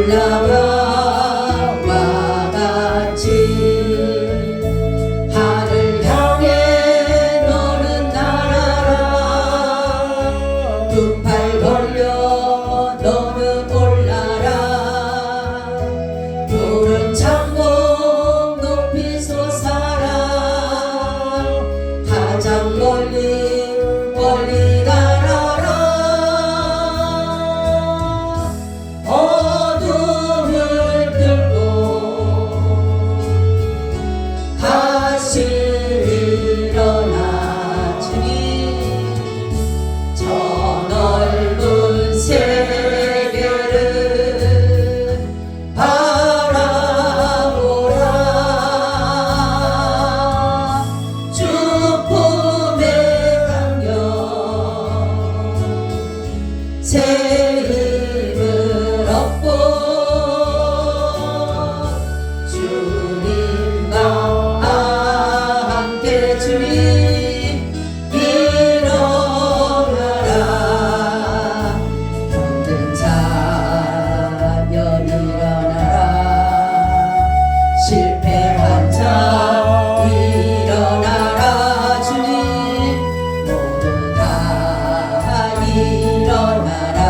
올라가와 같이 하늘 향해 너는 날아라 두 팔 벌려 너는 올라라 푸른 창공 높이 솟아라 가장 멀리 날아라 어둠을 들고 다시 일어나 주님 저 넓은 세계를 바라보라 주 품에 감겨 새 힘을 얻고 주님과 함께 주님 일어나라 병든 자여 일어나라 실패한 자 일어나라 주님 모두 다 일어나라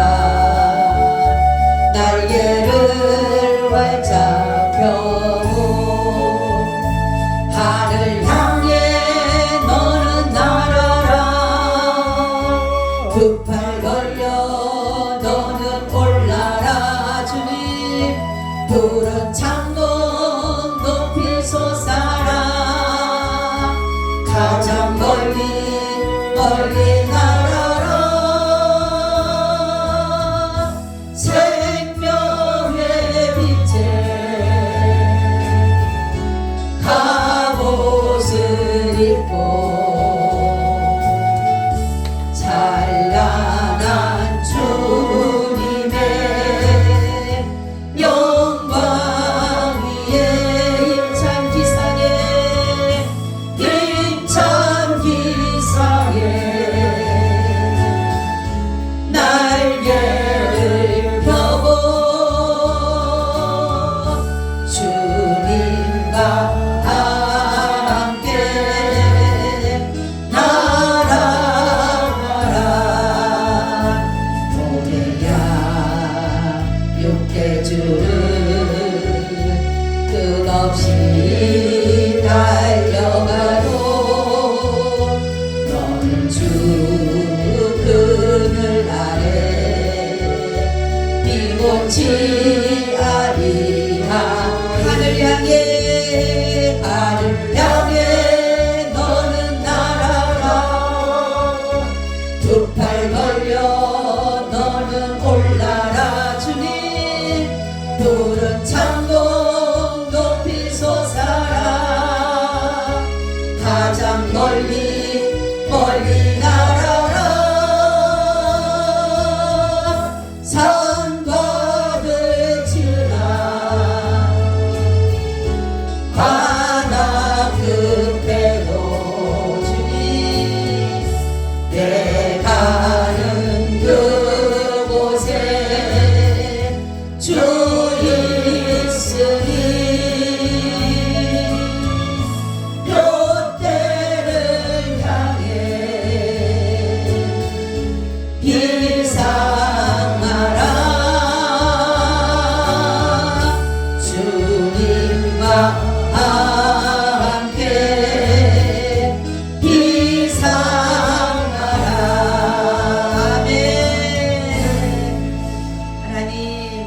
날개를 활짝 펴고 하늘 향해 너는 날아라 두 팔 벌려 너는 올라라 주님 푸른 창공 높이 솟아라 가장 멀리 날아라 생명의 빛에 갑옷을 입고 찬란한 주님의 영광 위에 힘찬 기상에 날개를 펴고 주님과 함께 날아가라 모래야 육대주를 끝없이 달려가도 너는 주 그늘 아래 비고치 아리하 하늘 향해 너는 날아라 두 팔 벌려 너는 올라라 주님 푸른 창공 높이 솟아라 가장 멀리 날아라 산과 들지나 바다 끝에도 주님 내 가는 그곳에 주 있으니 돛대를 향해 비상하라 주님과 함께 비상하라 아멘 하나님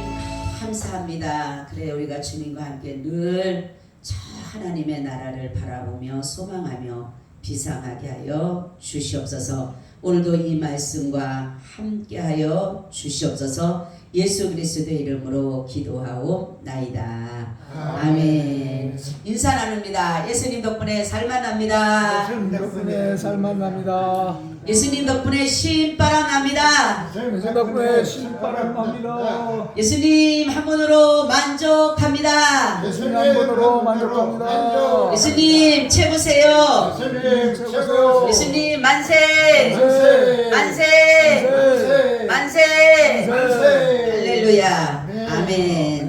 감사합니다 그래 우리가 주님과 함께 늘 저 하나님의 나라를 바라보며 소망하며 비상하게 하여 주시옵소서 오늘도 이 말씀과 함께하여 주시옵소서 예수 그리스도의 이름으로 기도하옵나이다. 아멘. 인사 나눕니다. 예수님 덕분에 살만 납니다. 예수님 덕분에 살만 납니다. 예수님 덕분에 신바람 납니다. 예수님 덕분에 신바람 납니다. 예수님 한 분으로 만족합니다. 예수님 한 분으로 만족합니다. 예수님 최고세요. 예수님 최고세요. 예수님 만세. 만세. 만세. 만세. 만세. 할렐루야. 아멘.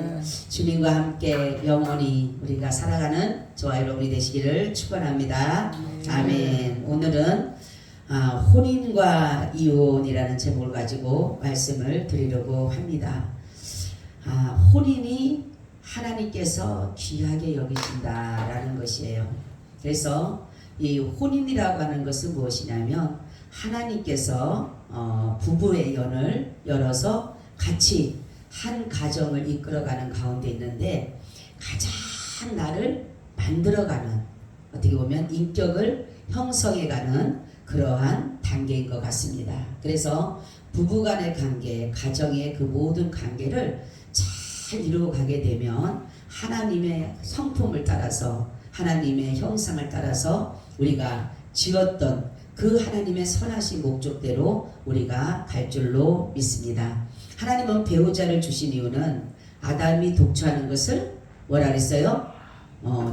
주님과 함께 영원히 우리가 살아가는 저와 여러분이 되시기를 축원합니다. 아멘. 오늘은 혼인과 이혼이라는 제목을 가지고 말씀을 드리려고 합니다. 혼인이 하나님께서 귀하게 여기신다라는 것이에요. 그래서 이 혼인이라고 하는 것은 무엇이냐면 하나님께서 부부의 연을 열어서 같이 한 가정을 이끌어가는 가운데 있는데 가장 나를 만들어가는, 어떻게 보면 인격을 형성해가는 그러한 단계인 것 같습니다. 그래서 부부간의 관계, 가정의 그 모든 관계를 잘 이루어가게 되면 하나님의 성품을 따라서, 하나님의 형상을 따라서 우리가 지었던 그 하나님의 선하신 목적대로 우리가 갈 줄로 믿습니다. 하나님은 배우자를 주신 이유는 아담이 독초하는 것을 뭐라 그랬어요?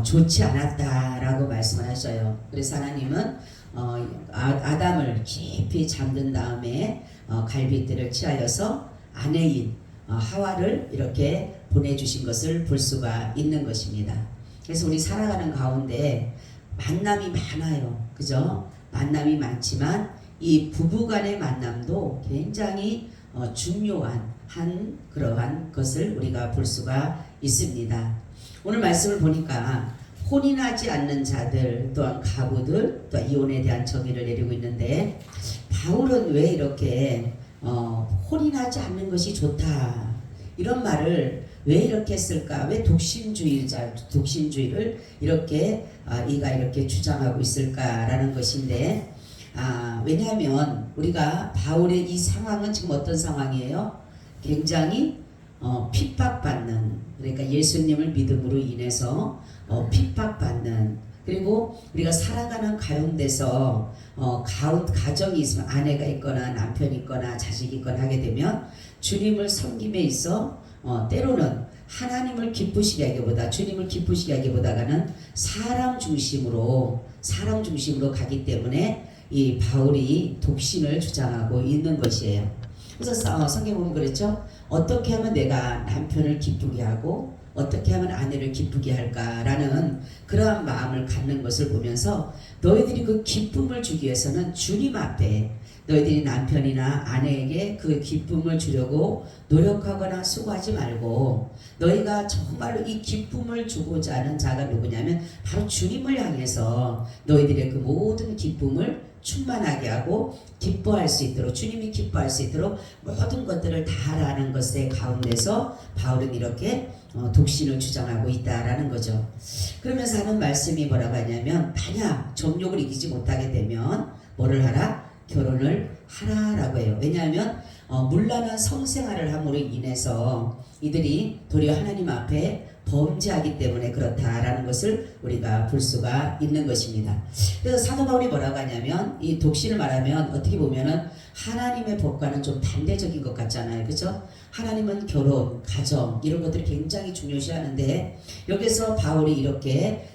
좋지 않았다라고 말씀을 하셔요. 그래서 하나님은 아담을 깊이 잠든 다음에 갈빗대를 취하여서 아내인 하와를 이렇게 보내주신 것을 볼 수가 있는 것입니다. 그래서 우리 살아가는 가운데 만남이 많아요. 그죠? 만남이 많지만 이 부부간의 만남도 굉장히 중요한 그러한 것을 우리가 볼 수가 있습니다. 오늘 말씀을 보니까 혼인하지 않는 자들, 또한 가부들, 또 이혼에 대한 정의를 내리고 있는데, 바울은 왜 이렇게 혼인하지 않는 것이 좋다 이런 말을 왜 이렇게 했을까? 왜 독신주의를 이렇게 이가 이렇게 주장하고 있을까라는 것인데, 왜냐하면 우리가 바울의 이 상황은 지금 어떤 상황이에요? 굉장히 핍박받는, 그러니까 예수님을 믿음으로 인해서 핍박받는, 그리고 우리가 살아가는 가운데서 가정이 있으면 아내가 있거나 남편이 있거나 자식이 있거나 하게 되면 주님을 섬김에 있어 때로는 하나님을 기쁘시게 하기보다, 주님을 기쁘시게 하기보다는 사람 중심으로 가기 때문에 이 바울이 독신을 주장하고 있는 것이에요. 그래서 성경 보면 그랬죠. 어떻게 하면 내가 남편을 기쁘게 하고 어떻게 하면 아내를 기쁘게 할까라는 그러한 마음을 갖는 것을 보면서, 너희들이 그 기쁨을 주기 위해서는 주님 앞에 너희들이 남편이나 아내에게 그 기쁨을 주려고 노력하거나 수고하지 말고, 너희가 정말로 이 기쁨을 주고자 하는 자가 누구냐면 바로 주님을 향해서 너희들의 그 모든 기쁨을 충만하게 하고 기뻐할 수 있도록, 주님이 기뻐할 수 있도록 모든 것들을 다 하라는 것의 가운데서 바울은 이렇게 독신을 주장하고 있다라는 거죠. 그러면서 하는 말씀이 뭐라고 하냐면, 만약 정욕을 이기지 못하게 되면 뭐를 하라? 결혼을 하라라고 해요. 왜냐하면 문란한 성생활을 함으로 인해서 이들이 도리어 하나님 앞에 범죄하기 때문에 그렇다라는 것을 우리가 볼 수가 있는 것입니다. 그래서 사도 바울이 뭐라고 하냐면, 이 독신을 말하면 어떻게 보면은 하나님의 법과는 좀 반대적인 것 같잖아요. 그죠? 하나님은 결혼, 가정 이런 것들을 굉장히 중요시하는데, 여기서 바울이 이렇게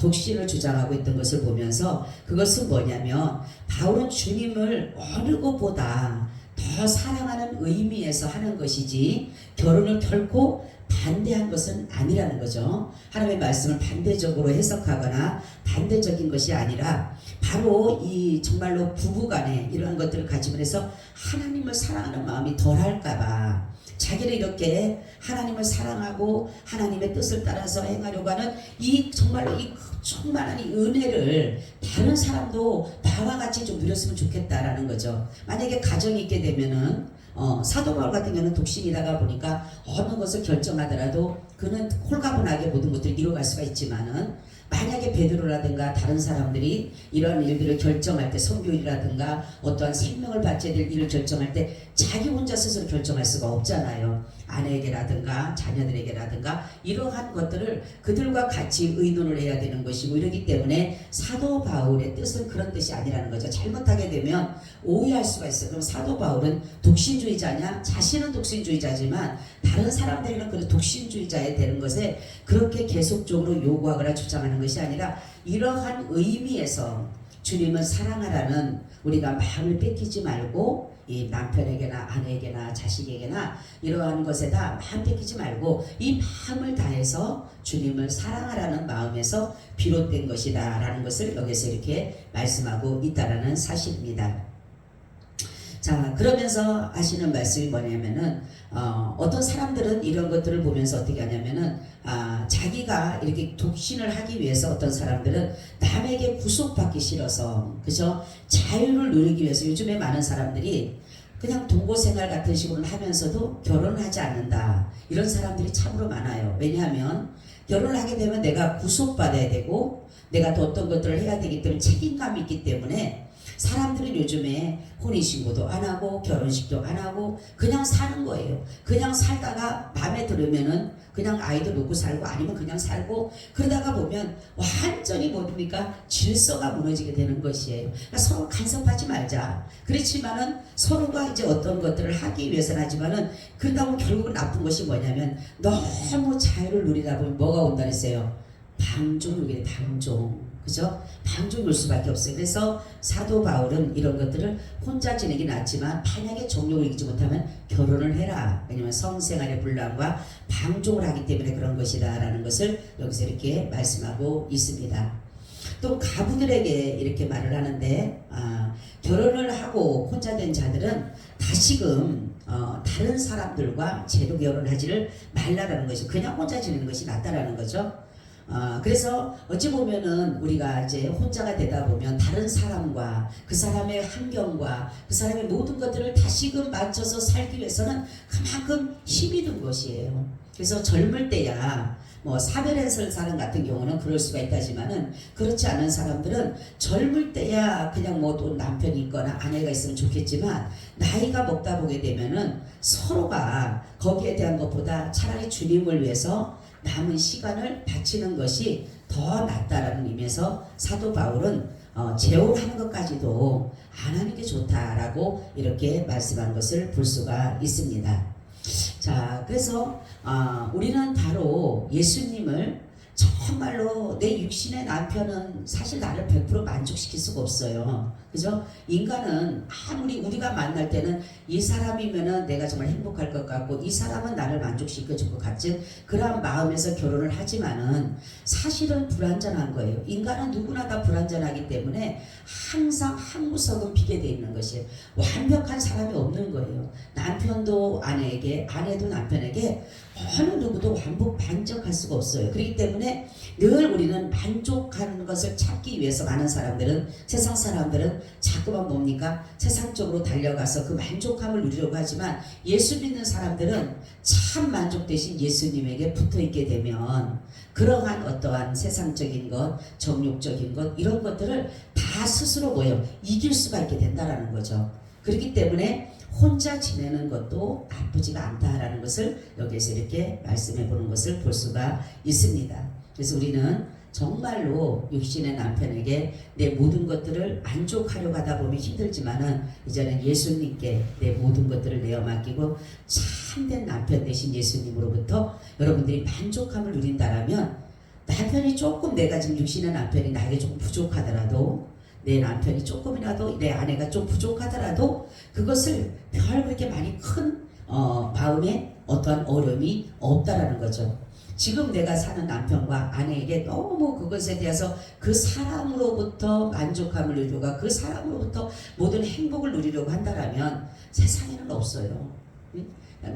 독신을 주장하고 있던 것을 보면서, 그것은 뭐냐면 바울은 주님을 어느 것보다 더 사랑하는 의미에서 하는 것이지 결혼을 결코 반대한 것은 아니라는 거죠. 하나님의 말씀을 반대적으로 해석하거나 반대적인 것이 아니라, 바로 이 정말로 부부간에 이런 것들을 가지고 해서 하나님을 사랑하는 마음이 덜할까봐 자기를 이렇게 하나님을 사랑하고 하나님의 뜻을 따라서 행하려고 하는 이 정말로 이 충만한 이 은혜를 다른 사람도 나와 같이 좀 누렸으면 좋겠다라는 거죠. 만약에 가정이 있게 되면은 사도 바울 같은 경우는 독신이다가 보니까 어느 것을 결정하더라도 그는 홀가분하게 모든 것들을 이뤄갈 수가 있지만은, 만약에 베드로라든가 다른 사람들이 이러한 일들을 결정할 때, 선교일이라든가 어떠한 생명을 바쳐야 될 일을 결정할 때 자기 혼자 스스로 결정할 수가 없잖아요. 아내에게라든가 자녀들에게라든가 이러한 것들을 그들과 같이 의논을 해야 되는 것이고, 이러기 때문에 사도 바울의 뜻은 그런 뜻이 아니라는 거죠. 잘못하게 되면 오해할 수가 있어요. 그럼 사도 바울은 독신주의자냐? 자신은 독신주의자지만 다른 사람들에게는 그 독신주의자에 되는 것에 그렇게 계속적으로 요구하거나 주장하는 것이 아니라, 이러한 의미에서 주님을 사랑하라는 우리가 마음을 뺏기지 말고 이 남편에게나 아내에게나 자식에게나 이러한 것에다 마음 뺏기지 말고 이 마음을 다해서 주님을 사랑하라는 마음에서 비롯된 것이다 라는 것을 여기서 이렇게 말씀하고 있다라는 사실입니다. 자, 그러면서 하시는 말씀이 뭐냐면은 어떤 사람들은 이런 것들을 보면서 어떻게 하냐면은 자기가 이렇게 독신을 하기 위해서 어떤 사람들은 남에게 구속받기 싫어서 그죠? 자유를 누리기 위해서 요즘에 많은 사람들이 그냥 동거생활 같은 식으로 하면서도 결혼을 하지 않는다. 이런 사람들이 참으로 많아요. 왜냐하면 결혼을 하게 되면 내가 구속받아야 되고 내가 또 어떤 것들을 해야 되기 때문에 책임감이 있기 때문에 사람들은 요즘에 혼인신고도 안 하고 결혼식도 안 하고 그냥 사는 거예요. 그냥 살다가 마음에 들으면은 그냥 아이도 놓고 살고 아니면 그냥 살고 그러다가 보면 완전히 뭡니까? 질서가 무너지게 되는 것이에요. 그러니까 서로 간섭하지 말자. 그렇지만은 서로가 이제 어떤 것들을 하기 위해서는 하지만은 그러다 보면 결국은 나쁜 것이 뭐냐면 너무 자유를 누리다 보면 뭐가 온다 그랬어요? 방종을 방종. 그죠? 방종일 수밖에 없어요. 그래서 사도 바울은 이런 것들을 혼자 지내기 낫지만 만약에 정욕을 이기지 못하면 결혼을 해라. 왜냐하면 성생활의 분란과 방종을 하기 때문에 그런 것이다 라는 것을 여기서 이렇게 말씀하고 있습니다. 또 가부들에게 이렇게 말을 하는데 결혼을 하고 혼자 된 자들은 다시금 다른 사람들과 재로 결혼하지를 말라라는 것이 그냥 혼자 지내는 것이 낫다라는 거죠. 그래서 어찌 보면은 우리가 이제 혼자가 되다 보면 다른 사람과 그 사람의 환경과 그 사람의 모든 것들을 다시금 맞춰서 살기 위해서는 그만큼 힘이 든 것이에요. 그래서 젊을 때야 뭐 사별해설 사람 같은 경우는 그럴 수가 있다지만은 그렇지 않은 사람들은 젊을 때야 그냥 뭐 또 남편이 있거나 아내가 있으면 좋겠지만 나이가 먹다 보게 되면은 서로가 거기에 대한 것보다 차라리 주님을 위해서 남은 시간을 바치는 것이 더 낫다라는 의미에서 사도 바울은 재혼하는 것까지도 안 하는 게 좋다라고 이렇게 말씀한 것을 볼 수가 있습니다. 자, 그래서 우리는 바로 예수님을 정말로 내 육신의 남편은 사실 나를 100% 만족시킬 수가 없어요. 그죠? 인간은 아무리 우리가 만날 때는 이 사람이면은 내가 정말 행복할 것 같고 이 사람은 나를 만족시켜줄 것 같은 그런 마음에서 결혼을 하지만은 사실은 불완전한 거예요. 인간은 누구나 다 불완전하기 때문에 항상 한 구석은 비게 돼 있는 것이에요. 완벽한 사람이 없는 거예요. 남편도 아내에게, 아내도 남편에게 어느 누구도 만족할 수가 없어요. 그렇기 때문에 늘 우리는 만족하는 것을 찾기 위해서 많은 사람들은 세상 사람들은 자꾸만 뭡니까? 세상적으로 달려가서 그 만족함을 누리려고 하지만 예수 믿는 사람들은 참 만족 대신 예수님에게 붙어있게 되면 그러한 어떠한 세상적인 것, 정욕적인 것 이런 것들을 다 스스로 이길 수가 있게 된다라는 거죠. 그렇기 때문에 혼자 지내는 것도 나쁘지가 않다라는 것을 여기에서 이렇게 말씀해 보는 것을 볼 수가 있습니다. 그래서 우리는 정말로 육신의 남편에게 내 모든 것들을 만족하려고 하다 보면 힘들지만은 이제는 예수님께 내 모든 것들을 내어 맡기고 참된 남편 되신 예수님으로부터 여러분들이 만족함을 누린다라면 남편이 조금 내가 지금 육신의 남편이 나에게 조금 부족하더라도 내 남편이 조금이라도 내 아내가 좀 부족하더라도 그것을 별 그렇게 많이 큰 마음에 어떠한 어려움이 없다라는 거죠. 지금 내가 사는 남편과 아내에게 너무 그것에 대해서 그 사람으로부터 만족함을 누리고 그 사람으로부터 모든 행복을 누리려고 한다라면 세상에는 없어요.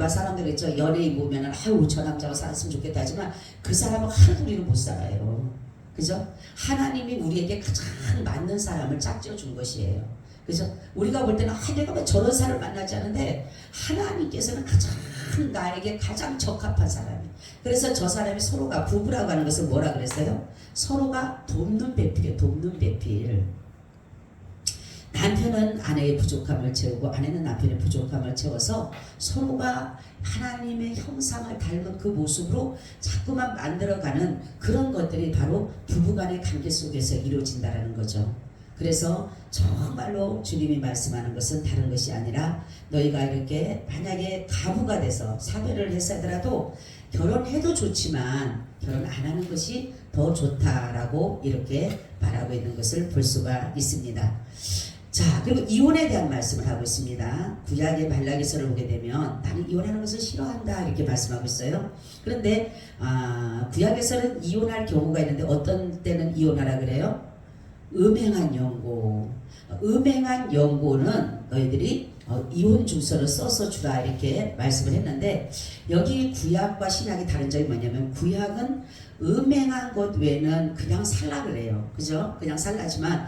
사람들이 있죠. 연예인 보면은 아유 저 남자가 살았으면 좋겠다 하지만 그 사람은 하루도 우리는 못 살아요. 그죠? 하나님이 우리에게 가장 맞는 사람을 짝지어 준 것이에요. 그죠? 우리가 볼 때는 내가 왜 저런 사람을 만나지 않은데 하나님께서는 나에게 가장 적합한 사람이에요. 그래서 저 사람이 서로가 부부라고 하는 것을 뭐라 그랬어요? 서로가 돕는 배필이에요. 돕는 배필. 남편은 아내의 부족함을 채우고 아내는 남편의 부족함을 채워서 서로가 하나님의 형상을 닮은 그 모습으로 자꾸만 만들어가는 그런 것들이 바로 부부간의 관계 속에서 이루어진다는 거죠. 그래서 정말로 주님이 말씀하는 것은 다른 것이 아니라 너희가 이렇게 만약에 가부가 돼서 사별을 했더라도 결혼해도 좋지만 결혼 안 하는 것이 더 좋다라고 이렇게 말하고 있는 것을 볼 수가 있습니다. 자, 그리고 이혼에 대한 말씀을 하고 있습니다. 구약의 말라기서를 보게 되면 나는 이혼하는 것을 싫어한다 이렇게 말씀하고 있어요. 그런데 구약에서는 이혼할 경우가 있는데 어떤 때는 이혼하라 그래요? 음행한 연고. 음행한 연고는 너희들이 이혼 증서를 써서 주라 이렇게 말씀을 했는데 여기 구약과 신약의 다른 점이 뭐냐면 구약은 음행한 것 외에는 그냥 살라 그래요. 그죠? 그냥 살라지만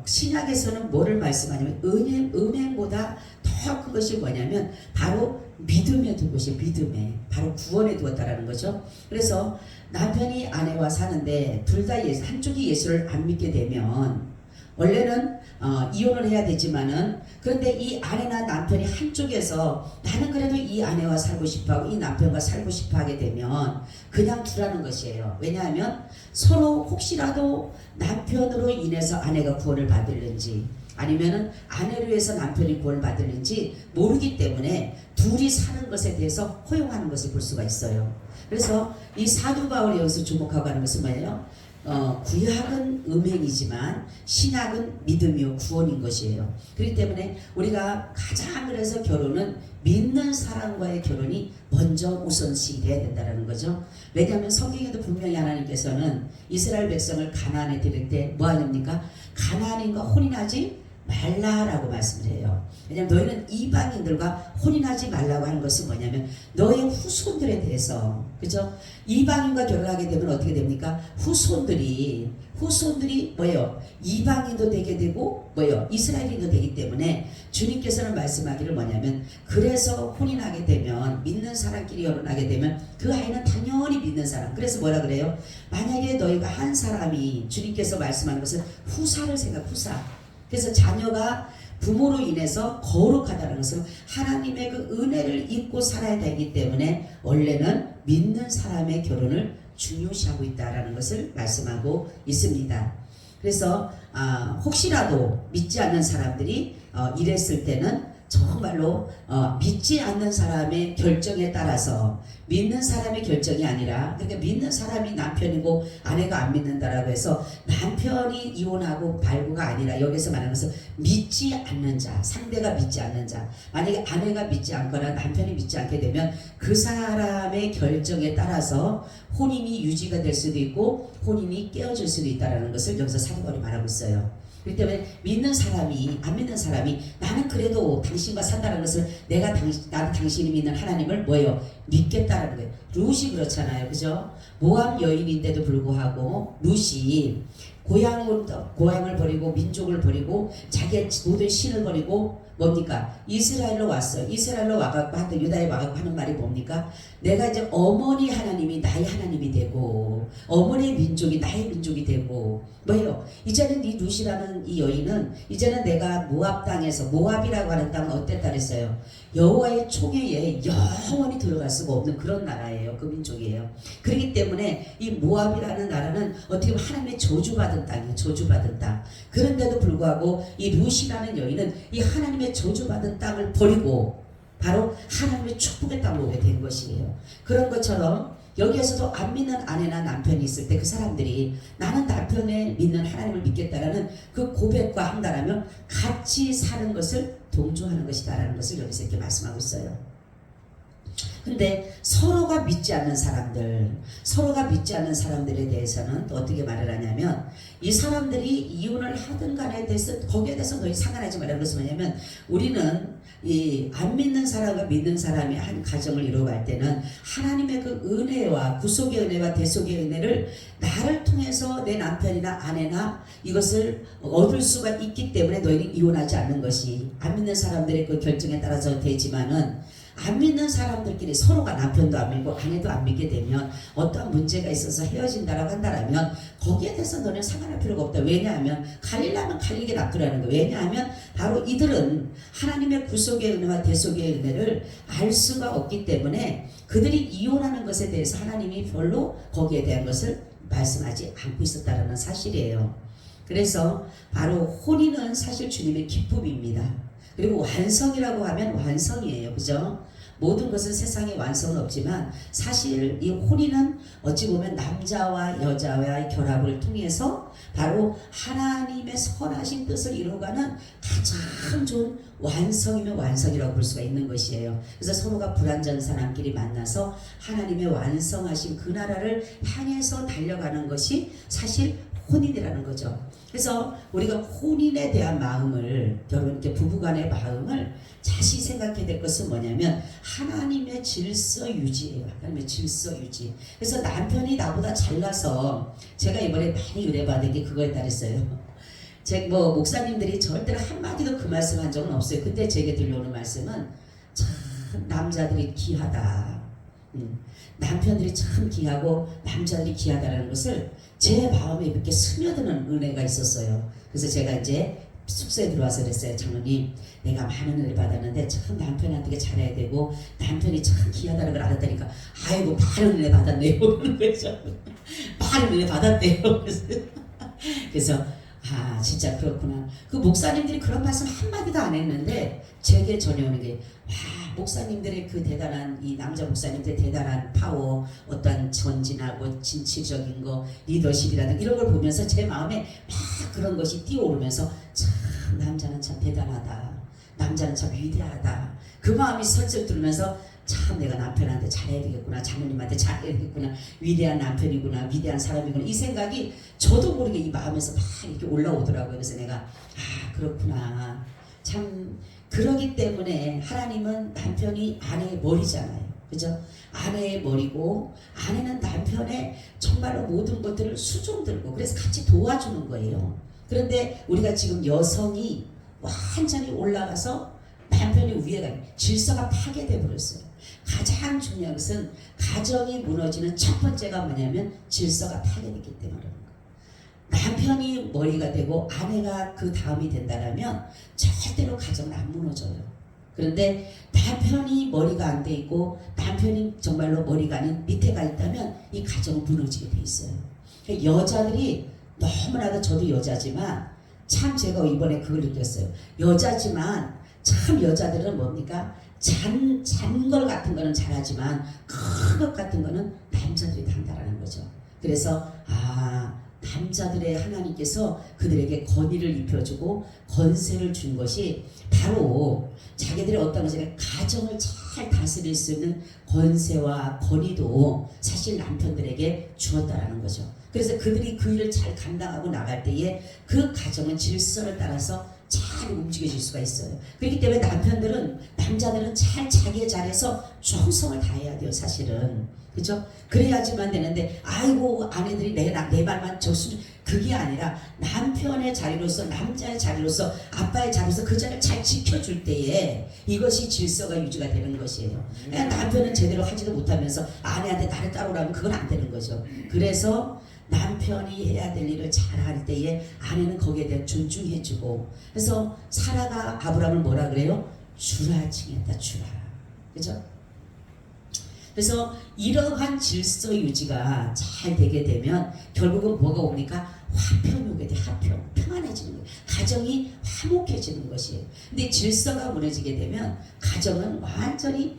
신약에서는 뭐를 말씀하냐면 음행보다 더 큰 것이 뭐냐면 바로 믿음에 둔 것이 믿음에 바로 구원에 두었다라는 거죠. 그래서 남편이 아내와 사는데 둘 다 한쪽이 예수를 안 믿게 되면 원래는 이혼을 해야 되지만은 그런데 이 아내나 남편이 한쪽에서 나는 그래도 이 아내와 살고 싶어하고 이 남편과 살고 싶어하게 되면 그냥 두라는 것이에요. 왜냐하면 서로 혹시라도 남편으로 인해서 아내가 구원을 받을는지 아니면은 아내로 해서 남편이 구원을 받을는지 모르기 때문에 둘이 사는 것에 대해서 허용하는 것을 볼 수가 있어요. 그래서 이 사도 바울이 여기서 주목하고 하는 것은 뭐예요? 구약은 음행이지만 신약은 믿음이요 구원인 것이에요. 그렇기 때문에 우리가 가장 그래서 결혼은 믿는 사람과의 결혼이 먼저 우선시 돼야 된다는 거죠. 왜냐하면 성경에도 분명히 하나님께서는 이스라엘 백성을 가나안에 데릴 때 뭐 하십니까? 가나안인과 혼인하지 말라라고 말씀을 해요. 왜냐하면 너희는 이방인들과 혼인하지 말라고 하는 것은 뭐냐면 너의 후손들에 대해서 그죠? 이방인과 결혼하게 되면 어떻게 됩니까? 후손들이 뭐예요? 이방인도 되게 되고 뭐예요? 이스라엘인도 되기 때문에 주님께서는 말씀하기를 뭐냐면 그래서 혼인하게 되면 믿는 사람끼리 결혼하게 되면 그 아이는 당연히 믿는 사람. 그래서 뭐라 그래요? 만약에 너희가 한 사람이 주님께서 말씀하는 것은 후사. 그래서 자녀가 부모로 인해서 거룩하다는 것은 하나님의 그 은혜를 입고 살아야 되기 때문에 원래는 믿는 사람의 결혼을 중요시하고 있다라는 것을 말씀하고 있습니다. 그래서 혹시라도 믿지 않는 사람들이 이랬을 때는 정말로 믿지 않는 사람의 결정에 따라서 믿는 사람의 결정이 아니라 그러니까 믿는 사람이 남편이고 아내가 안 믿는다라고 해서 남편이 이혼하고 발부가 아니라 여기서 말하는 것은 믿지 않는 자, 상대가 믿지 않는 자. 만약에 아내가 믿지 않거나 남편이 믿지 않게 되면 그 사람의 결정에 따라서 혼인이 유지가 될 수도 있고 혼인이 깨어질 수도 있다는 것을 여기서 사도 바울이 말하고 있어요. 그렇기 때문에 믿는 사람이 안 믿는 사람이 나는 그래도 당신과 산다는 것을 나는 당신이 믿는 하나님을 뭐예요? 믿겠다라는 거예요. 룻이 그렇잖아요. 그죠? 모압 여인인데도 불구하고 룻이 고향을 버리고 민족을 버리고 자기의 모든 신을 버리고 뭡니까? 이스라엘로 왔어요. 이스라엘로 와갖고 유다에 와갖고 하는 말이 뭡니까? 내가 이제 어머니 하나님이 나의 하나님이 되고 어머니의 민족이 나의 민족이 되고 뭐예요? 이제는 이 룻이라는 이 여인은 이제는 내가 모압 땅에서 모압이라고 하는 땅은 어땠다 그랬어요? 여호와의 총회에 영원히 들어갈 수가 없는 그런 나라예요. 그 민족이에요. 그렇기 때문에 이 모압이라는 나라는 어떻게 보면 하나님의 저주받은 땅이에요. 저주받은 땅. 그런데도 불구하고 이 룻이라는 여인은 이 하나님의 저주받은 땅을 버리고 바로 하나님의 축복의 땅으로 오게 된 것이에요. 그런 것처럼 여기에서도 안 믿는 아내나 남편이 있을 때 그 사람들이 나는 남편의 믿는 하나님을 믿겠다라는 그 고백과 한다라면 같이 사는 것을 동조하는 것이다라는 것을 여기서 이렇게 말씀하고 있어요. 근데 서로가 믿지 않는 사람들에 대해서는 또 어떻게 말을 하냐면 이 사람들이 이혼을 하든 간에 대해서 거기에 대해서 너희 상관하지 말라는 것은 뭐냐면 우리는 이 안 믿는 사람과 믿는 사람이 한 가정을 이루어갈 때는 하나님의 그 은혜와 구속의 은혜와 대속의 은혜를 나를 통해서 내 남편이나 아내나 이것을 얻을 수가 있기 때문에 너희는 이혼하지 않는 것이 안 믿는 사람들의 그 결정에 따라서 되지만은 안 믿는 사람들끼리 서로가 남편도 안 믿고 아내도 안 믿게 되면 어떠한 문제가 있어서 헤어진다라고 한다면 거기에 대해서 너는 상관할 필요가 없다. 왜냐하면 갈리려면 갈리게 놔두라는 거예요. 왜냐하면 바로 이들은 하나님의 구속의 은혜와 대속의 은혜를 알 수가 없기 때문에 그들이 이혼하는 것에 대해서 하나님이 별로 거기에 대한 것을 말씀하지 않고 있었다는 사실이에요. 그래서 바로 혼인은 사실 주님의 기쁨입니다. 그리고 완성이라고 하면 완성이에요. 그죠? 모든 것은 세상에 완성은 없지만 사실 이 혼인은 어찌 보면 남자와 여자와의 결합을 통해서 바로 하나님의 선하신 뜻을 이루어가는 가장 좋은 완성이면 완성이라고 볼 수가 있는 것이에요. 그래서 서로가 불완전 사람끼리 만나서 하나님의 완성하신 그 나라를 향해서 달려가는 것이 사실 혼인이라는 거죠. 그래서 우리가 혼인에 대한 마음을, 여러분 이렇게 부부간의 마음을 다시 생각해야 될 것은 뭐냐면 하나님의 질서 유지예요. 하나님의 질서 유지. 그래서 남편이 나보다 잘나서 제가 이번에 많이 의뢰받은 게 그거에 따랐어요. 제 목사님들이 절대로 한마디도 그 말씀 한 적은 없어요. 근데 제게 들려오는 말씀은 참 남자들이 귀하다. 남편들이 참 귀하고 남자들이 귀하다라는 것을 제 마음에 이렇게 스며드는 은혜가 있었어요. 그래서 제가 이제 숙소에 들어와서 그랬어요. 장로님, 내가 많은 은혜를 받았는데 참 남편한테 잘해야 되고 남편이 참 귀하다는 걸 알았다니까 아이고 많은 은혜 받았네요. 그러는 거죠. 많은 은혜 받았대요. 그래서 아 진짜 그렇구나. 그 목사님들이 그런 말씀 한마디도 안 했는데 제게 전해오는 게 와, 목사님들의 그 대단한 이 남자 목사님들의 대단한 파워, 어떤 전진하고 진취적인 거, 리더십이라든가 이런 걸 보면서 제 마음에 막 그런 것이 뛰어오르면서 참 남자는 참 대단하다. 남자는 참 위대하다. 그 마음이 설득 들으면서 참 내가 남편한테 잘해야 되겠구나, 장모님한테 잘해야 되겠구나, 위대한 남편이구나, 위대한 사람이구나, 이 생각이 저도 모르게 이 마음에서 막 이렇게 올라오더라고요. 그래서 내가 아 그렇구나, 참 그러기 때문에 하나님은 남편이 아내의 머리잖아요. 그죠? 아내의 머리고 아내는 남편의 정말로 모든 것들을 수종 들고 그래서 같이 도와주는 거예요. 그런데 우리가 지금 여성이 완전히 올라가서 남편이 위에 가 질서가 파괴돼 버렸어요. 가장 중요한 것은 가정이 무너지는 첫 번째가 뭐냐면 질서가 파괴됐기 때문에 그런 거예요. 남편이 머리가 되고 아내가 그 다음이 된다면 절대로 가정은 안 무너져요. 그런데 남편이 머리가 안 돼 있고 남편이 정말로 머리가 아닌 밑에 가 있다면 이 가정은 무너지게 돼 있어요. 그러니까 여자들이 너무나도, 저도 여자지만 참 제가 이번에 그걸 느꼈어요. 여자지만 참 여자들은 뭡니까? 잔걸 같은 거는 잘하지만 큰 것 같은 거는 남자들이 다 한다라는 거죠. 그래서 남자들의 하나님께서 그들에게 권위를 입혀주고 권세를 준 것이 바로 자기들의 어떤 것을 가정을 잘 다스릴 수 있는 권세와 권위도 사실 남편들에게 주었다라는 거죠. 그래서 그들이 그 일을 잘 감당하고 나갈 때에 그 가정은 질서를 따라서 잘 움직여질 수가 있어요. 그렇기 때문에 남자들은 잘 자기의 자리에서 충성을 다해야 돼요. 사실은. 그죠? 그래야지만 되는데 아이고 아내들이 내 말만 적수, 그게 아니라 남편의 자리로서, 남자의 자리로서, 아빠의 자리로서 그 자리를 잘 지켜줄 때에 이것이 질서가 유지가 되는 것이에요. 남편은 제대로 하지도 못하면서 아내한테 나를 따라오라면 그건 안 되는 거죠. 그래서 남편이 해야 될 일을 잘할 때에 아내는 거기에 대해 존중해주고, 그래서 사라가 아브라함을 뭐라 그래요? 주라 칭했다. 주라. 그죠? 그래서 이러한 질서 유지가 잘 되게 되면 결국은 뭐가 옵니까? 화평이 오게 돼. 화평. 평안해지는 거예요. 가정이 화목해지는 것이에요. 근데 질서가 무너지게 되면 가정은 완전히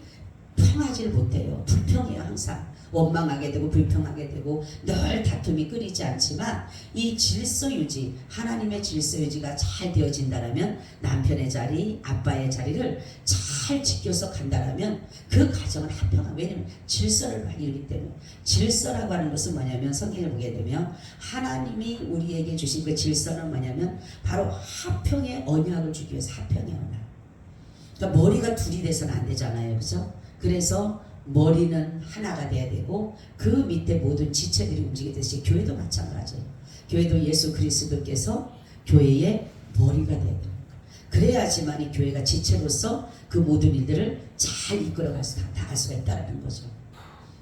평하지를 못해요. 불평해요. 항상 원망하게 되고 불평하게 되고 늘 다툼이 끊이지 않지만 이 질서 유지, 하나님의 질서 유지가 잘 되어진다면 남편의 자리, 아빠의 자리를 잘 지켜서 간다면 그 가정은 화평한, 왜냐하면 질서를 많이 이루기 때문에. 질서라고 하는 것은 뭐냐면 성경을 보게 되면 하나님이 우리에게 주신 그 질서는 뭐냐면 바로 화평의 언약을 주기 위해서 화평의 언약. 그러니까 머리가 둘이 돼서는 안 되잖아요. 그죠? 그래서 머리는 하나가 돼야 되고 그 밑에 모든 지체들이 움직이듯이 교회도 마찬가지예요. 교회도 예수 그리스도께서 교회의 머리가 되어야 됩니다. 그래야지만 이 교회가 지체로서 그 모든 일들을 잘 이끌어갈 수, 나갈 수가 있다는 거죠.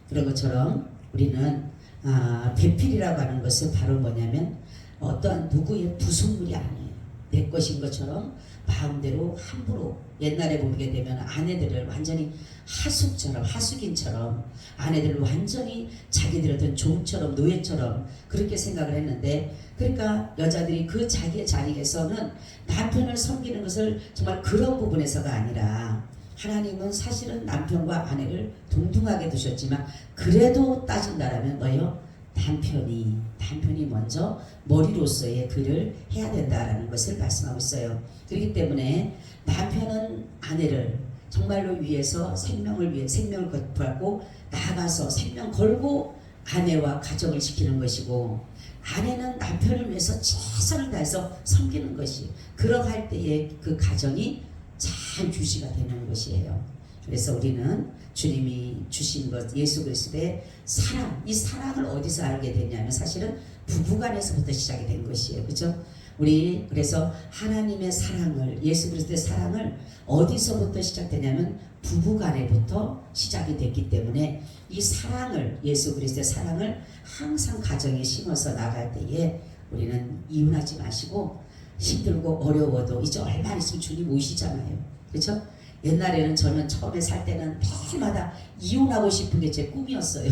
그런 것처럼 우리는 배필이라고 하는 것은 바로 뭐냐면 어떠한 누구의 부속물이 아니에요. 내 것인 것처럼 마음대로 함부로, 옛날에 보게 되면 아내들을 완전히 하숙인처럼 아내들을 완전히 자기들의 어떤 종처럼, 노예처럼 그렇게 생각을 했는데, 그러니까 여자들이 그 자기의 자리에서는 남편을 섬기는 것을 정말 그런 부분에서가 아니라 하나님은 사실은 남편과 아내를 동등하게 두셨지만 그래도 따진다라면 뭐예요? 남편이 먼저 머리로서의 그를 해야 된다라는 것을 말씀하고 있어요. 그렇기 때문에 남편은 아내를 정말로 위해서 생명을 걸고 나아가서 생명 걸고 아내와 가정을 지키는 것이고, 아내는 남편을 위해서 최선을 다해서 섬기는 것이, 그러할 때에 그 가정이 잘 유지가 되는 것이에요. 그래서 우리는 주님이 주신 것, 예수 그리스도의 사랑, 이 사랑을 어디서 알게 됐냐면 사실은 부부간에서부터 시작이 된 것이에요. 그죠? 우리 그래서 하나님의 사랑을, 예수 그리스도의 사랑을 어디서부터 시작되냐면 부부간에부터 시작이 됐기 때문에 이 사랑을, 예수 그리스도의 사랑을 항상 가정에 심어서 나갈 때에 우리는 이혼하지 마시고, 힘들고 어려워도 이제 얼마 있으면 주님 오시잖아요. 그렇죠? 옛날에는 저는 처음에 살 때는 매일마다 이혼하고 싶은 게 제 꿈이었어요.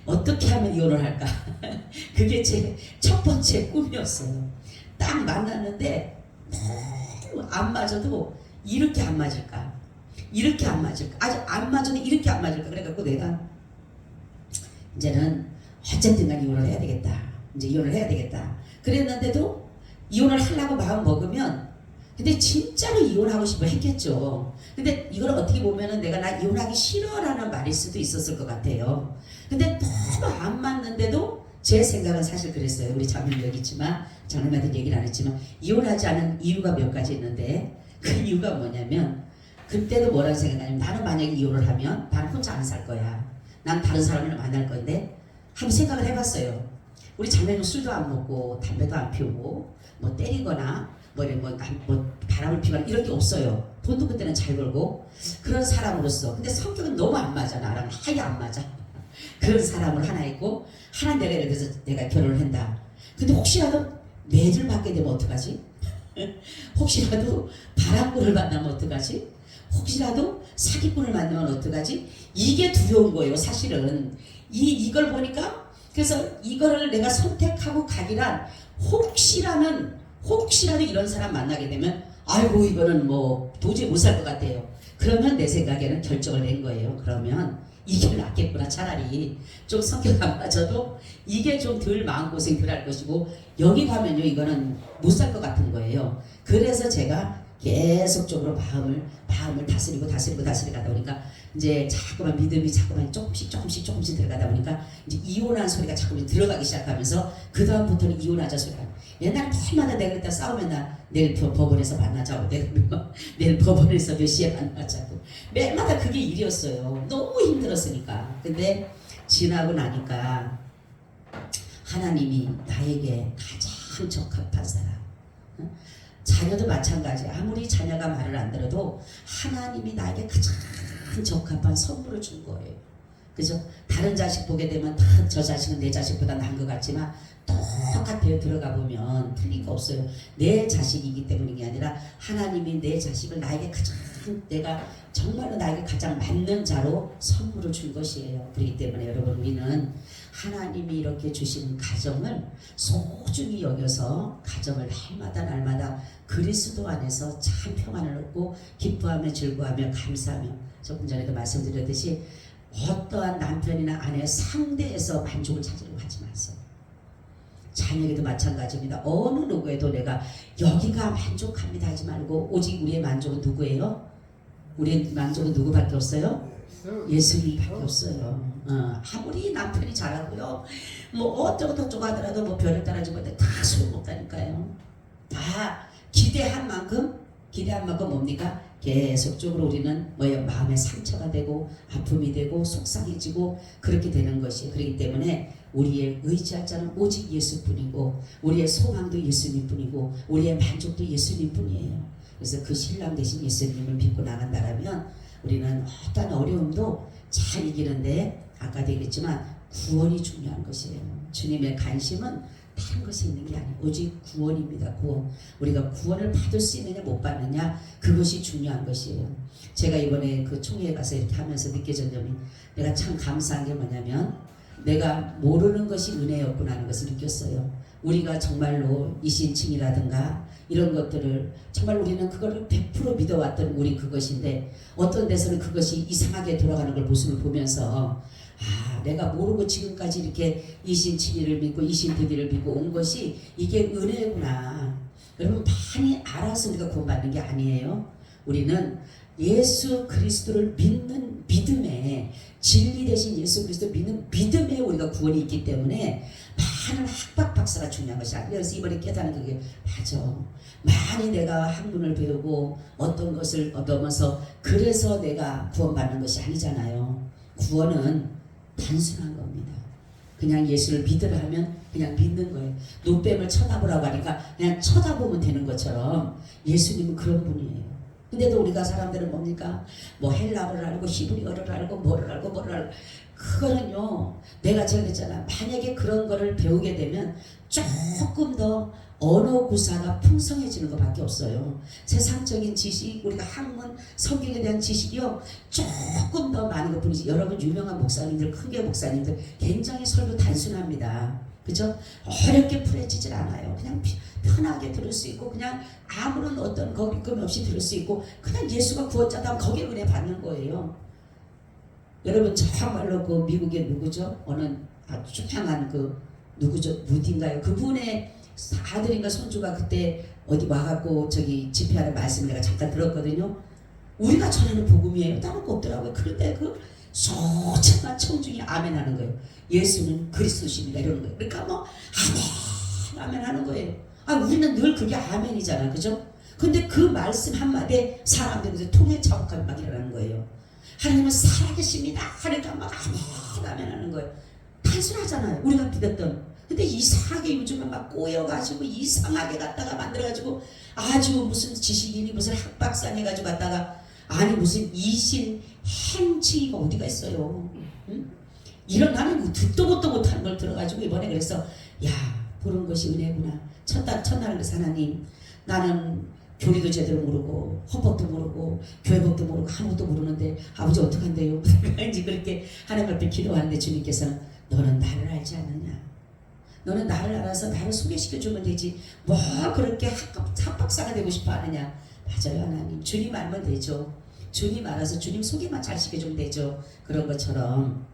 어떻게 하면 이혼을 할까? 그게 제 첫 번째 꿈이었어요. 딱 만났는데 안 맞아도 이렇게 안 맞을까? 이렇게 안 맞을까? 아주 안 맞아도 이렇게 안 맞을까? 그래갖고 내가 이제는 어쨌든 간 이혼을 해야 되겠다. 이제 이혼을 해야 되겠다. 그랬는데도 이혼을 하려고 마음 먹으면, 근데 진짜로 이혼하고 싶어 했겠죠. 근데 이걸 어떻게 보면은 내가 나 이혼하기 싫어라는 말일 수도 있었을 것 같아요. 근데 너무 안 맞는데도 제 생각은 사실 그랬어요. 우리 자매는 여기 있지만 자매한테 얘기를 안 했지만 이혼하지 않은 이유가 몇 가지 있는데, 그 이유가 뭐냐면 그때도 뭐라고 생각하냐면, 나는 만약에 이혼을 하면 나는 혼자 안 살 거야. 난 다른 사람을 만날 건데, 한번 생각을 해봤어요. 우리 자매는 술도 안 먹고 담배도 안 피우고 뭐 때리거나 뭐 바람을 피거나 이런 게 없어요. 돈도 그때는 잘 벌고 그런 사람으로서, 근데 성격은 너무 안 맞아. 나랑 하이 안 맞아. 그런 사람을 하나 있고, 하나 내가 예를 들어서 내가 결혼을 한다. 근데 혹시라도 매를 받게 되면 어떡하지? 혹시라도 바람꾼을 만나면 어떡하지? 혹시라도 사기꾼을 만나면 어떡하지? 이게 두려운 거예요. 사실은 이걸 보니까, 그래서 이거를 내가 선택하고 가기란, 혹시라도 이런 사람 만나게 되면 아이고 이거는 뭐 도저히 못 살 것 같아요. 그러면 내 생각에는 결정을 낸 거예요. 그러면 이게 낫겠구나. 차라리 좀 성격 안 맞아도 이게 좀 덜 마음고생 덜 할 것이고, 여기 가면요 이거는 못 살 것 같은 거예요. 그래서 제가 계속적으로 마음을 다스리고 가다 보니까 이제 자꾸만 믿음이 자꾸만 조금씩 들어가다 보니까 이제 이혼한 소리가 자꾸만 들어가기 시작하면서, 그 다음부터는 이혼하자 소리가. 옛날 매일마다 내가 그랬다 싸우면 내일 법원에서 만나자고, 내일 법원에서 몇 시에 만나자고, 매일마다 그게 일이었어요. 너무 힘들었으니까. 근데 지나고 나니까 하나님이 나에게 가장 적합한 사람, 자녀도 마찬가지. 아무리 자녀가 말을 안 들어도 하나님이 나에게 가장 적합한 선물을 준 거예요. 그죠? 다른 자식 보게 되면 다 저 자식은 내 자식보다 나은 것 같지만 똑같아요. 들어가 보면 틀린 거 없어요. 내 자식이기 때문인 게 아니라 하나님이 내 자식을 나에게 가장, 내가 정말로 나에게 가장 맞는 자로 선물을 준 것이에요. 그렇기 때문에 여러분, 우리는 하나님이 이렇게 주신 가정을 소중히 여겨서 가정을 날마다 그리스도 안에서 참 평안을 얻고 기뻐하며 즐거워하며 감사하며, 조금 전에도 말씀드렸듯이 어떠한 남편이나 아내의 상대에서 만족을 찾으려고 하지 마세요. 자녀에게도 마찬가지입니다. 어느 누구에도 내가 여기가 만족합니다 하지 말고, 오직 우리의 만족은 누구예요? 우리의 만족은 누구밖에 없어요? 예수님밖에 없어요. 아무리 남편이 잘하고요, 뭐 어쩌고 하더라도 뭐 별을 따라주고 다 소용없다니까요. 다 기대한 만큼 뭡니까? 계속적으로 우리는 뭐예요? 마음의 상처가 되고 아픔이 되고 속상해지고 그렇게 되는 것이. 그렇기 때문에 우리의 의지할 자는 오직 예수뿐이고, 우리의 소망도 예수님뿐이고, 우리의 만족도 예수님뿐이에요. 그래서 그 신랑 대신 예수님을 믿고 나간다라면 우리는 어떤 어려움도 잘 이기는데, 아까도 얘기했지만 구원이 중요한 것이에요. 주님의 관심은 다른 것이 있는 게 아니에요. 오직 구원입니다. 구원. 우리가 구원을 받을 수 있느냐 못 받느냐, 그것이 중요한 것이에요. 제가 이번에 그 총회에 가서 이렇게 하면서 느껴진 점이, 내가 참 감사한 게 뭐냐면 내가 모르는 것이 은혜였구나 하는 것을 느꼈어요. 우리가 정말로 이신칭이라든가 이런 것들을 정말 우리는 그거를 100% 믿어왔던 우리 그것인데 어떤 데서는 그것이 이상하게 돌아가는 걸 모습을 보면서 내가 모르고 지금까지 이렇게 이신칭의를 믿고 이신득의를 믿고 온 것이 이게 은혜구나. 여러분 많이 알아서 우리가 구원받는 게 아니에요. 우리는 예수 그리스도를 믿는 믿음에 진리 대신 예수 그리스도 믿는 믿음에 우리가 구원이 있기 때문에 많은 학박 박사가 중요한 것이 아니에요. 그래서 이번에 깨닫는 그게 맞아. 많이 내가 학문을 배우고 어떤 것을 얻으면서 그래서 내가 구원받는 것이 아니잖아요. 구원은 단순한 겁니다. 그냥 예수를 믿으라 하면 그냥 믿는 거예요. 노뱀을 쳐다보라고 하니까 그냥 쳐다보면 되는 것처럼 예수님은 그런 분이에요. 근데도 우리가 사람들은 뭡니까? 뭐 헬라어를 알고 히브리어를 알고 뭐를 알고 그거는요 내가 제가 그랬잖아. 만약에 그런 거를 배우게 되면 조금 더 언어 구사가 풍성해지는 것밖에 없어요. 세상적인 지식, 우리가 학문, 성경에 대한 지식이요 조금 더 많은 것뿐이지. 여러분 유명한 목사님들, 큰교 목사님들 굉장히 설교 단순합니다. 그죠? 어렵게 풀어지질 않아요. 그냥 편하게 들을 수 있고 그냥 아무런 어떤 거리낌 없이 들을 수 있고 그냥 예수가 구원자다 하면 거기에 은혜 받는 거예요. 여러분 정말로 그 미국의 누구죠? 어느 아주 유명한 그 누구죠? 무디인가요? 그분의 아들인가 손주가 그때 어디 와갖고 저기 집회하는 말씀을 내가 잠깐 들었거든요. 우리가 전하는 복음이에요. 다른 거 없더라고요. 그런데 그 소청한 청중이 아멘 하는 거예요. 예수는 그리스도십니다 이러는 거예요. 그러니까 뭐 아멘 하는 거예요. 우리는 늘 그게 아멘이잖아. 그죠? 근데 그 말씀 한마디에 사람들이 통해 자욱함이 막 일어나는 거예요. 하나님은 살아계십니다 하니까 막 아멘 하는 거예요. 단순하잖아요. 우리가 믿었던. 근데 이상하게 요즘은 막 꼬여가지고 이상하게 갖다가 만들어가지고 아주 무슨 지식인이 무슨 학박사 해가지고 갖다가 아니 무슨 이신 행치가 어디가 있어요. 응? 이런 나는 듣도 보도 못하는 걸 들어가지고 이번에 그래서 야 그런 것이 은혜구나. 첫날 그래서 하나님 나는 교리도 제대로 모르고 헌법도 모르고 교회법도 모르고 아무것도 모르는데 아버지 어떡한대요. 이제 그렇게 하나님 앞에 기도하는데 주님께서는 너는 나를 알지 않느냐. 너는 나를 알아서 나를 소개시켜주면 되지 뭐 그렇게 학박사가 되고 싶어 하느냐. 맞아요 하나님. 주님 알면 되죠. 주님 알아서 주님 소개만 잘 시켜주면 되죠. 그런 것처럼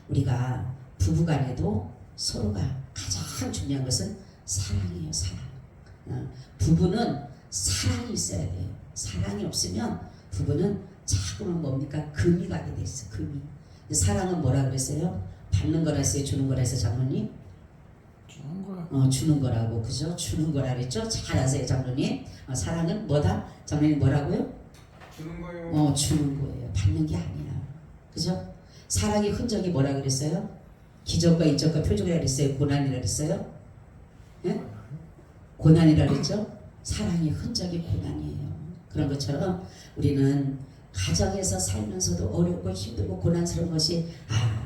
우리가 부부간에도 서로가 가장 중요한 것은 사랑이에요. 사랑. 부부는 사랑이 있어야 돼요. 사랑이 없으면 부부는 자꾸만 뭡니까? 금이 가게 돼 있어. 금이. 사랑은 뭐라 그랬어요? 받는 거라 했어요? 주는 거라 했어요? 장로님? 주는 거라. 주는 거라고. 그죠? 주는 거라 그랬죠? 잘 아세요 장로님? 사랑은 뭐다? 장로님 뭐라고요? 주는 거예요. 주는 거예요. 받는 게 아니야. 그죠? 사랑의 흔적이 뭐라 그랬어요? 기적과 이적과 표적이라 그랬어요? 고난이라 그랬어요? 예? 고난이라 그랬죠? 사랑의 흔적이 고난이에요. 그런 것처럼 우리는 가정에서 살면서도 어렵고 힘들고 고난스러운 것이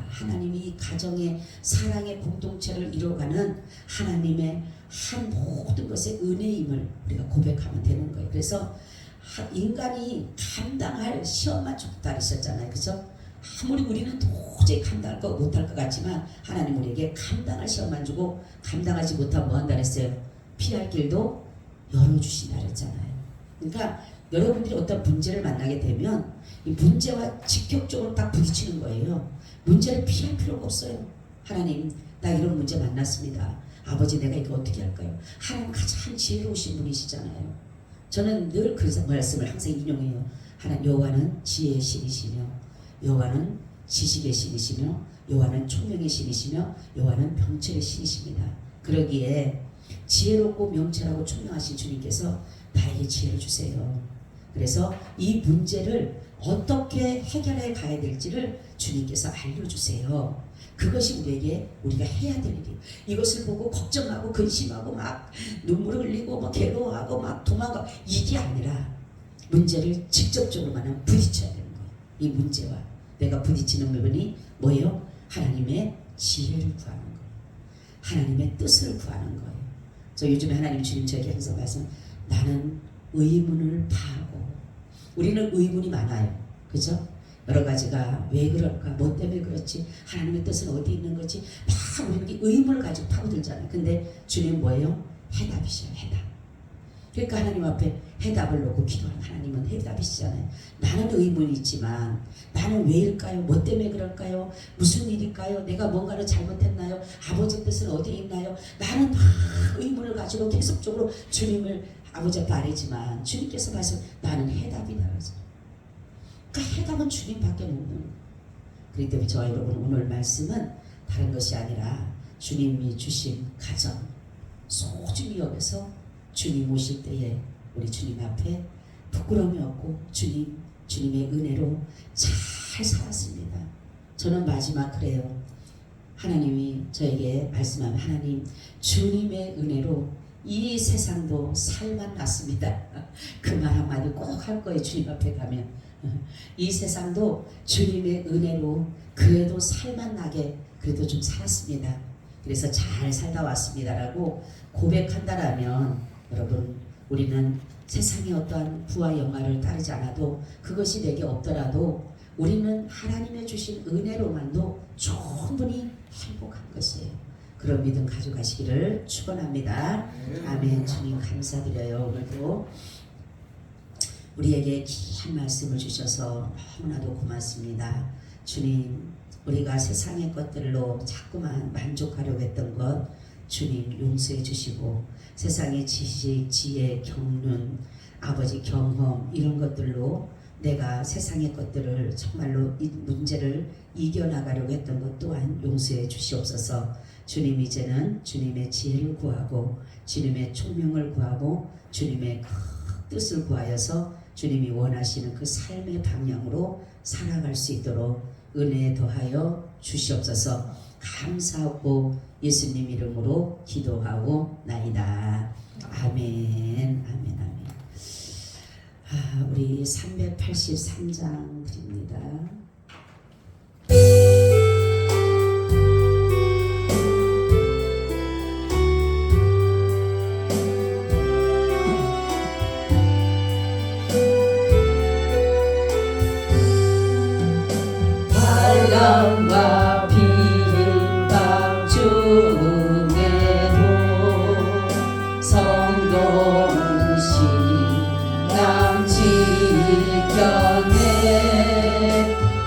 하나님이 이 가정의 사랑의 공동체를 이루어가는 하나님의 한 모든 것의 은혜임을 우리가 고백하면 되는 거예요. 그래서 인간이 감당할 시험만 줬다 그러셨잖아요. 그죠? 아무리 우리는 도저히 감당할 거 못할 것 같지만 하나님 우리에게 감당할 시험만 주고 감당하지 못하면 뭐 한다 그랬어요? 피할 길도 열어주신다 그랬잖아요. 그러니까 여러분들이 어떤 문제를 만나게 되면 이 문제와 직접적으로 딱 부딪히는 거예요. 문제를 피할 필요가 없어요. 하나님 나 이런 문제 만났습니다. 아버지 내가 이거 어떻게 할까요? 하나님 가장 지혜로우신 분이시잖아요. 저는 늘 그 말씀을 항상 인용해요. 하나님 여호와는 지혜의 신이시며 여호와는 지식의 신이시며 여호와는 총명의 신이시며 여호와는 명철의 신이십니다. 그러기에 지혜롭고 명철하고 총명하신 주님께서 나에게 지혜를 주세요. 그래서 이 문제를 어떻게 해결해 가야 될지를 주님께서 알려주세요. 그것이 우리가 해야 될 일이에요. 이것을 보고 걱정하고 근심하고 막 눈물을 흘리고 막 괴로워하고 막 도망가 이게 아니라 문제를 직접적으로만 부딪혀야 되는 거예요. 이 문제와 내가 부딪히는 부분이 뭐예요? 하나님의 지혜를 구하는 거예요. 하나님의 뜻을 구하는 거예요. 저 요즘에 하나님 주님 저에게 항상 말씀 나는 의문을 파하고 우리는 의문이 많아요. 그죠? 여러 가지가 왜 그럴까? 뭐 때문에 그렇지? 하나님의 뜻은 어디 있는 거지? 막 우리 의문을 가지고 파고들잖아요. 근데 주님 뭐예요? 해답이셔요. 해답. 그러니까 하나님 앞에 해답을 놓고 기도하는 하나님은 해답이시잖아요. 나는 의문이 있지만 나는 왜일까요? 뭐 때문에 그럴까요? 무슨 일일까요? 내가 뭔가를 잘못했나요? 아버지 뜻은 어디에 있나요? 나는 막 의문을 가지고 계속적으로 주님을 아버지 앞에 아뢰지만 주님께서 말씀 나는 해답이다. 그러니까 해답은 주님밖에 없는 거예요. 그렇기 때문에 저와 여러분 오늘 말씀은 다른 것이 아니라 주님이 주신 가정 소중히 여겨서 주님 오실 때에 우리 주님 앞에 부끄러움이 없고 주님의 은혜로 잘 살았습니다. 저는 마지막 그래요. 하나님이 저에게 말씀하면 하나님 주님의 은혜로 이 세상도 살만 났습니다. 그 말 한마디 꼭 할 거예요. 주님 앞에 가면 이 세상도 주님의 은혜로 그래도 살만 나게 그래도 좀 살았습니다. 그래서 잘 살다 왔습니다라고 고백한다라면 여러분 우리는 세상의 어떠한 부와 영화를 따르지 않아도 그것이 내게 없더라도 우리는 하나님의 주신 은혜로만도 충분히 행복한 것이에요. 그런 믿음 가져가시기를 축원합니다. 아멘. 주님 감사드려요. 오늘도 우리에게 긴 말씀을 주셔서 너무나도 고맙습니다. 주님 우리가 세상의 것들로 자꾸만 만족하려고 했던 것 주님 용서해 주시고 세상의 지식, 지혜, 경륜, 아버지 경험 이런 것들로 내가 세상의 것들을 정말로 이 문제를 이겨나가려고 했던 것 또한 용서해 주시옵소서. 주님 이제는 주님의 지혜를 구하고 주님의 총명을 구하고 주님의 큰 뜻을 구하여서 주님이 원하시는 그 삶의 방향으로 살아갈 수 있도록 은혜에 더하여 주시옵소서. 감사하고 예수님 이름으로 기도하고 나이다. 아멘. 아멘. 아멘. 우리 383장 드립니다. 바람과 비밤 중에도 성도는 신앙 지켰네.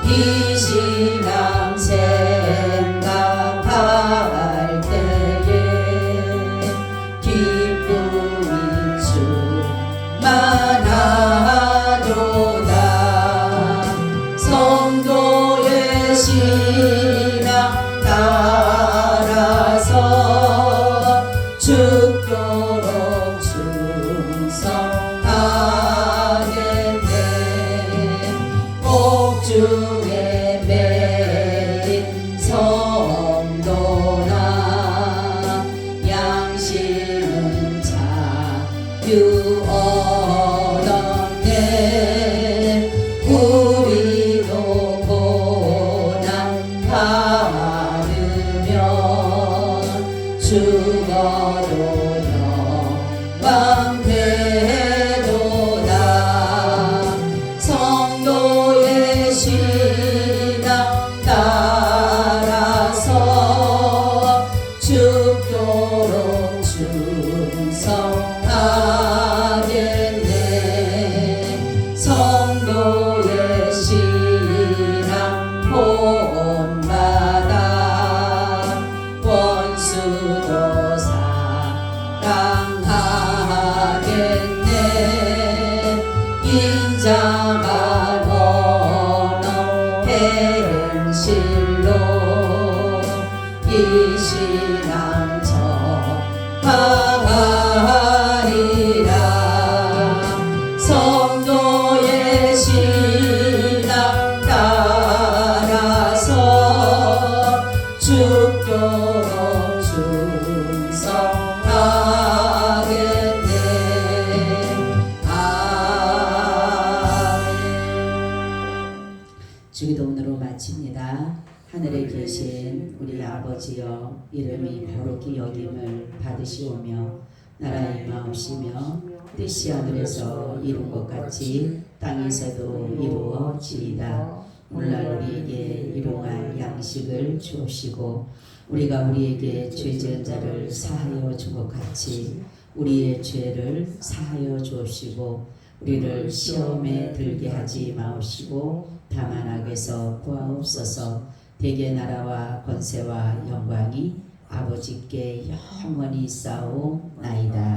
이 신앙 생각할 때에 기쁨이 충만하도다. 성도의 신앙 따라서 죽도록 충성하겠네. 옥중에 매인 성도나 양심은 자유 얻었네. 우리도 고난 받으면 죽어도 영광 되도다. 성도의 신앙 따라서 죽도록 충성하겠네. 성도의 신앙 본받아 원수도 사랑하겠네. 인자가 언어 행실로 이 신앙 전하리라. 성도의 신앙 따라서 죽도록 충성하겠네. 아멘. 주기도문으로 마칩니다. 하늘에 계신 우리 아버지여, 이름이 거룩히 여김을 받으시오며 나라의 임하옵시며 뜻이 하늘에서 이룬 것 같이 땅에서도 이루어지이다. 오늘날 우리에게 일용할 양식을 주옵시고 우리가 우리에게 죄 지은 자를 사하여 준 것 같이 우리의 죄를 사하여 주옵시고 우리를 시험에 들게 하지 마옵시고 다만 악에서 구하옵소서. 대개 나라와 권세와 영광이 아버지께 영원히 있사옵나이다.